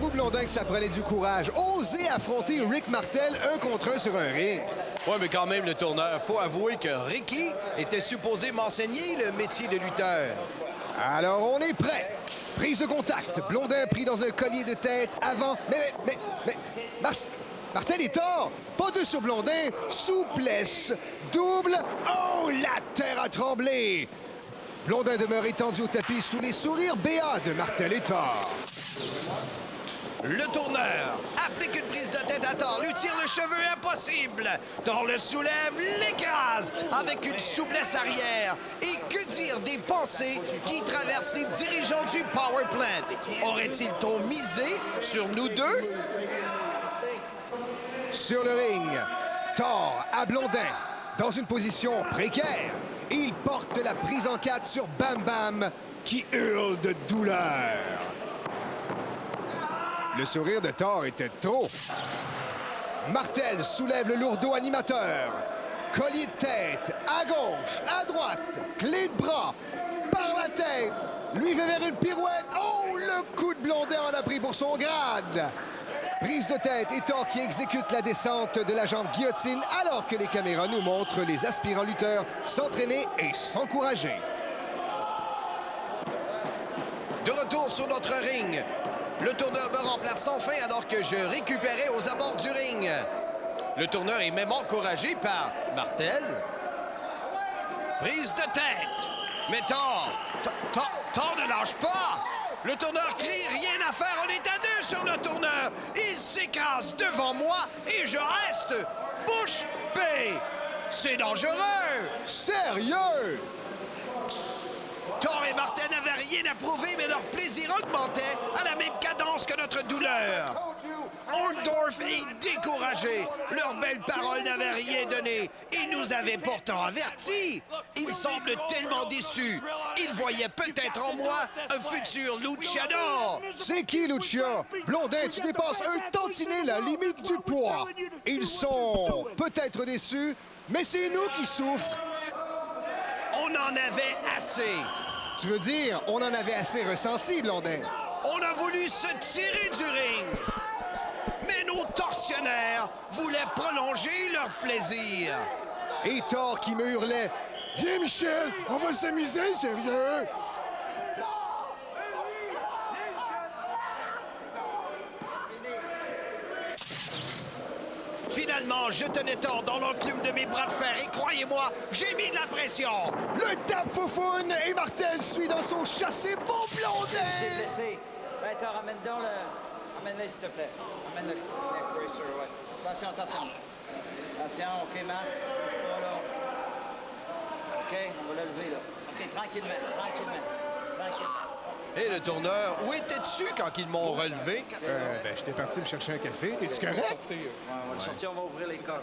Avoue, Blondin, que ça prenait du courage. Oser affronter Rick Martel 1 contre 1 sur un ring. Oui, mais quand même, le tourneur, faut avouer que Ricky était supposé m'enseigner le métier de lutteur. Alors, on est prêt. Prise de contact. Blondin pris dans un collier de tête avant. Mais... Martel est tort. Pas deux sur Blondin. Souplesse. Double. Oh, la terre a tremblé. Blondin demeure étendu au tapis sous les sourires béats de Martel et Thor. Le tourneur applique une prise de tête à Thor, lui tire le cheveu impossible. Thor le soulève, l'écrase avec une souplesse arrière. Et que dire des pensées qui traversent les dirigeants du Power Plant? Aurait-il trop misé sur nous deux? Sur le ring, Thor à Blondin, dans une position précaire. Il porte la prise en 4 sur Bam Bam, qui hurle de douleur. Le sourire de Thor était trop. Martel soulève le lourdeau animateur. Collier de tête, à gauche, à droite, clé de bras, par la tête. Lui fait vers une pirouette. Oh, le coup de Blondin en a pris pour son grade. Prise de tête et Thor qui exécute la descente de la jambe guillotine alors que les caméras nous montrent les aspirants lutteurs s'entraîner et s'encourager. De retour sur notre ring, le tourneur me remplace sans fin alors que je récupérais aux abords du ring. Le tourneur est même encouragé par Martel. Prise de tête. Mais Thor ne lâche pas. Le tourneur crie, rien à faire, on est à deux sur le tourneur. Il s'écrase devant moi et je reste bouche bée. C'est dangereux. Sérieux? Thor et Martel n'avaient rien à prouver, mais leur plaisir augmentait à la même cadence que notre douleur. Orndorff est découragé. Leurs belles paroles n'avaient rien donné. Ils nous avaient pourtant avertis. Ils semblent tellement déçus. Ils voyaient peut-être en moi un futur luchador. C'est qui, Lucia? Blondin, tu dépasses un tantinet la limite du poids. Ils sont peut-être déçus, mais c'est nous qui souffrons. On en avait assez. Tu veux dire, on en avait assez ressenti, Blondin? On a voulu se tirer du ring. Mais nos tortionnaires voulaient prolonger leur plaisir. Et Thor qui me hurlait, « Viens, Michel, on va s'amuser, sérieux! » Finalement, je tenais Thor dans l'enclume de mes bras de fer et croyez-moi, j'ai mis de la pression. Le tape foufoune et Martel suit dans son chassé pour Blondin! C'est blessé. Ben, Thor, amène donc le... Amène-le, s'il te plaît. Amène le neck bracer, ouais. Attention, attention. Attention, OK, Marc. Bouge pas, là. OK, on va le lever, là. OK, tranquillement, tranquillement. Et le tourneur, où étais-tu quand ils m'ont relevé? J'étais parti me chercher un café. Es-tu correct? Ouais, on va le chercher, on va ouvrir les coques.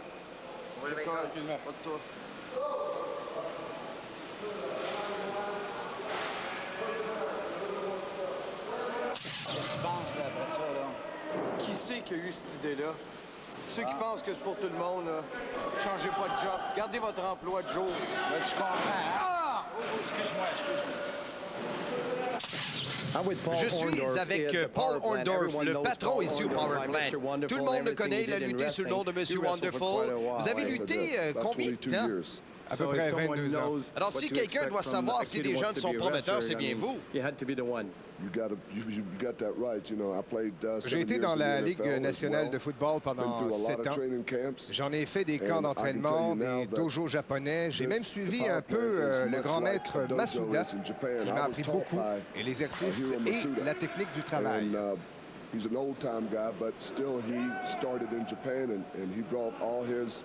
On va ouvrir les coques. Tranquillement, pas de toi. Je pense, là, après ça, là. Qui c'est qui a eu cette idée-là? Ceux qui pensent que c'est pour tout le monde, là. Changez pas de job. Gardez votre emploi de jour. Là, tu comprends, hein? Ah! Oh, excuse-moi. Je suis avec Paul Orndorff, le patron ici au Power Plant. Tout le monde le connaît, il a lutté sous le nom de Monsieur Wonderful. Vous avez lutté combien de temps? À peu près 22 ans. Alors, si quelqu'un doit savoir si des jeunes sont prometteurs, c'est bien vous. J'ai été dans la Ligue nationale de football pendant 7 ans. J'en ai fait des camps d'entraînement, des dojos japonais. J'ai même suivi un peu le grand maître Masuda, qui m'a appris beaucoup, et l'exercice et la technique du travail. He's an old-time guy, but still he started in Japan and he brought all his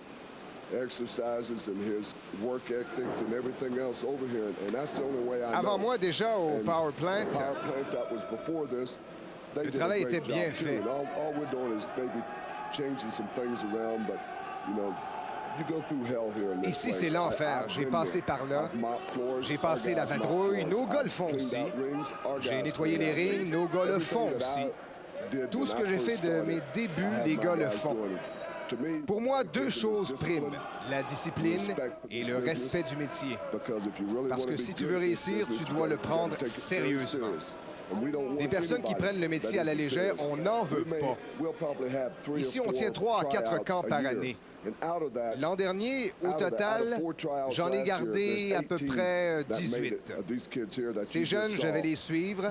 exercises and his work ethics and everything else over here, and that's the only way I know. Avant moi, déjà au Power Plant, le travail était bien fait. All we're doing is maybe changing some things around, but you know, you go through hell here in this Ici, place. c'est l'enfer. J'ai passé par là. J'ai passé la vadrouille. Nos gars le font aussi. J'ai nettoyé les rings. Nos gars le font aussi. Tout ce que j'ai fait de mes débuts, les gars le font. Pour moi, deux choses priment, la discipline et le respect du métier. Parce que si tu veux réussir, tu dois le prendre sérieusement. Des personnes qui prennent le métier à la légère, on n'en veut pas. Ici, on tient 3 à 4 camps par année. L'an dernier, au total, j'en ai gardé à peu près 18. Ces jeunes, je vais les suivre.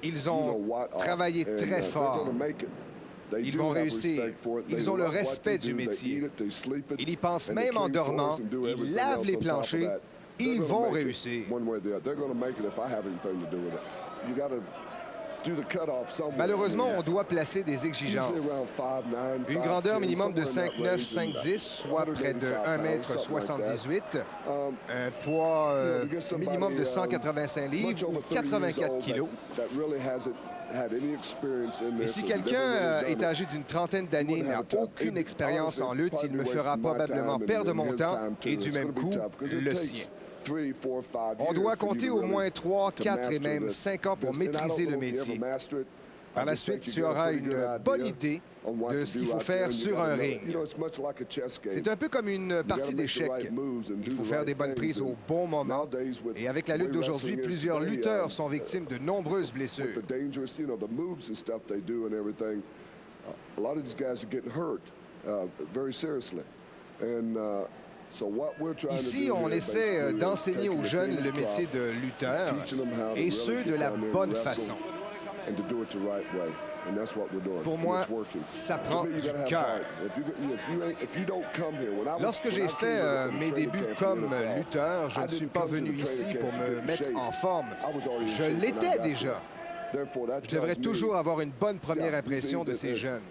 Ils ont travaillé très fort. Ils vont réussir. Ils ont le respect du métier. Ils y pensent même en dormant. Ils lavent les planchers. Ils vont réussir. Malheureusement, on doit placer des exigences. Une grandeur minimum de 5'9", 5'10", soit près de 1,78 m. Un poids minimum de 185 livres ou 84 kg. Et si quelqu'un est âgé d'une trentaine d'années et n'a aucune expérience en lutte, il me fera probablement perdre mon temps et du même coup, le sien. On doit compter au moins 3, 4 et même 5 ans pour maîtriser le métier. Par la suite, tu auras une bonne idée de ce qu'il faut faire sur un ring. C'est un peu comme une partie d'échecs. Il faut faire des bonnes prises au bon moment. Et avec la lutte d'aujourd'hui, plusieurs lutteurs sont victimes de nombreuses blessures. Ici, on essaie d'enseigner aux jeunes le métier de lutteur et ce, de la bonne façon. Pour moi, ça prend du cœur. Lorsque j'ai fait mes débuts comme lutteur, je ne suis pas venu ici pour me mettre en forme. Je l'étais déjà. Je devrais toujours avoir une bonne première impression de ces jeunes.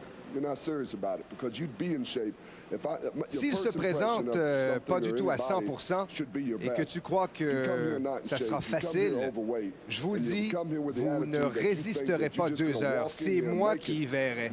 S'ils se présentent pas du tout à 100% et que tu crois que ça sera facile, je vous le dis, vous ne résisterez pas 2 heures. C'est moi qui y verrai.